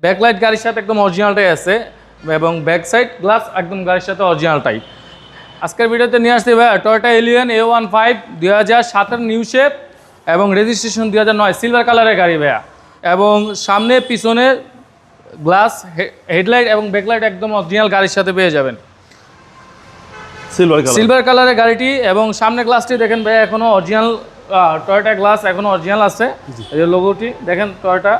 Backlight গাড়ির সাথে একদম অরিজিনালটাই আছে এবং ব্যাক সাইড গ্লাস একদম গাড়ির সাথে অরিজিনালটাই। আজকের ভিডিওতে নিয়ে আসছি ভাইয়া Toyota Allion A15 2007 new shape এবং রেজিস্ট্রেশন 2009 সিলভার কালারের গাড়ি ভাইয়া। এবং সামনে পিছনে গ্লাস হেডলাইট এবং ব্যাকলাইট একদম অরিজিনাল গাড়ির সাথে পেয়ে যাবেন। সিলভার কালারের গাড়িটি এবং সামনে গ্লাসটি দেখেন ভাইয়া এখনো অরিজিনাল টয়োটা গ্লাস এখনো অরিজিনাল আছে। এই যে লোগোটি দেখেন টয়োটা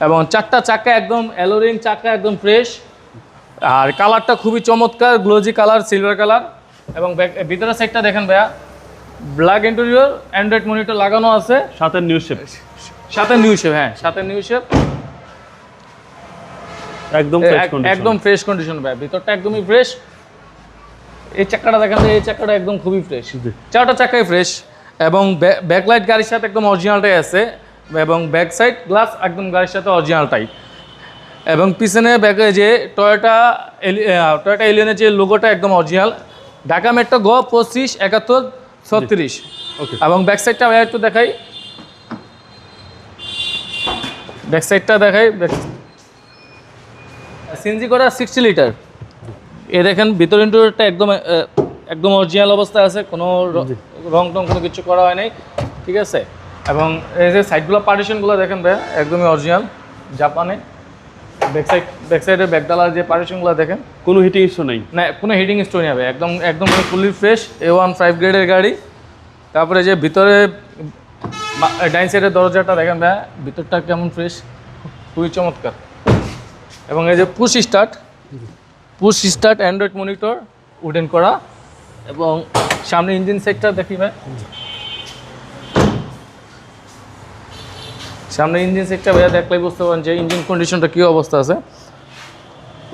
এবং চারটা চাকা একদম অ্যালোরিং চাকা একদম ফ্রেশ আর কালারটা খুবই চমৎকার গ্লোজি কালার সিলভার কালার এবং ভিতরের সাইডটা দেখেন ভাইয়া ব্ল্যাক ইন্টেরিয়র অ্যান্ড্রয়েড মনিটর লাগানো আছে সাথে নিউ শেপ হ্যাঁ সাথে নিউ শেপ একদম ফ্রেশ কন্ডিশন ভাই ভিতরটা একদমই ফ্রেশ। এই চাকাটা দেখেন এই চাকাটা একদম খুবই ফ্রেশ চারটা চাকাই ফ্রেশ এবং ব্যাকলাইট গাড়ির সাথে একদম অরিজিনালটাই আছে এবং ব্যাক সাইড গ্লাস একদম গাড়ির সাথে অরিজিনালটাই এবং পিছনে ব্যাকে যে টয়োটা এলিয়নের যে লোগোটা একদম অরিজিনাল ঢাকা মেট্রো গ 25 71 36 এবং ব্যাক সাইডটা একটু দেখাই সিএনজি করা 60 লিটার। এ দেখেন ভিতর ইন্টেরিয়রটা একদম অরিজিনাল অবস্থায় আছে, কোনো রং টং কোনো কিছু করা হয় নাই, ঠিক আছে। এবং এই যে সাইডগুলো পার্টিশনগুলো দেখেন ভাই একদমই অরিজিনাল জাপানে। ব্যাক সাইডের ব্যাকডালার যে পার্টিশনগুলো দেখেন কোনো হিটিং ইস্যু নেই, না কোনো হিটিং ইস্যু নেই হবে, একদম ফুলি ফ্রেশ A15 গ্রেডের গাড়ি। তারপরে যে ভিতরে ডাইন সাইডের দরজাটা দেখেন ভাই ভিতরটা কেমন ফ্রেশ খুবই চমৎকার। এবং এই যে push start Android monitor wooden করা এবং সামনে ইঞ্জিন সেক্টর দেখি ভাই সামনে ইঞ্জিন সেক্টর ভাইয়া দেখলেই বুঝতে পারেন যে ইঞ্জিন কন্ডিশনটা কী অবস্থা আছে।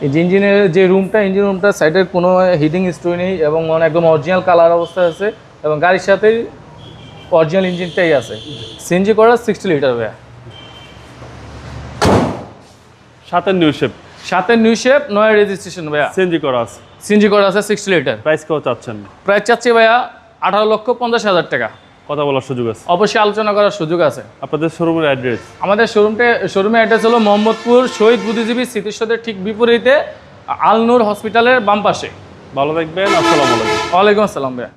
এই যে ইঞ্জিনের যে ইঞ্জিন রুমটা সাইডের কোনো হিটিং স্টোরি নেই এবং একদম অরিজিনাল কালার অবস্থায় আছে এবং গাড়ির সাথেই অরিজিনাল ইঞ্জিনটাই আছে। সিএনজি করা 60 লিটার ভাইয়া সাথে নিউ শেপ নয় রেজিস্ট্রেশন ভাইয়া সিএনজি করা আছে 60 লিটার। প্রাইস কত চাচ্ছেন? প্রাইস চাচ্ছি ভাইয়া 18,50,000 টাকা। কথা বলার সুযোগ আছে, অবশ্যই আলোচনা করার সুযোগ আছে। আপনাদের শোরুমের অ্যাড্রেস? আমাদের শোরুমের অ্যাড্রেস হলো মোহাম্মদপুর শহীদ বুদ্ধিজীবী স্মৃতিসৌধের ঠিক বিপরীতে আল নূর হসপিটালের বাম পাশে। ভালো থাকবেন, আসসালামু আলাইকুম। ওয়ালাইকুম আসসালাম ভাইয়া।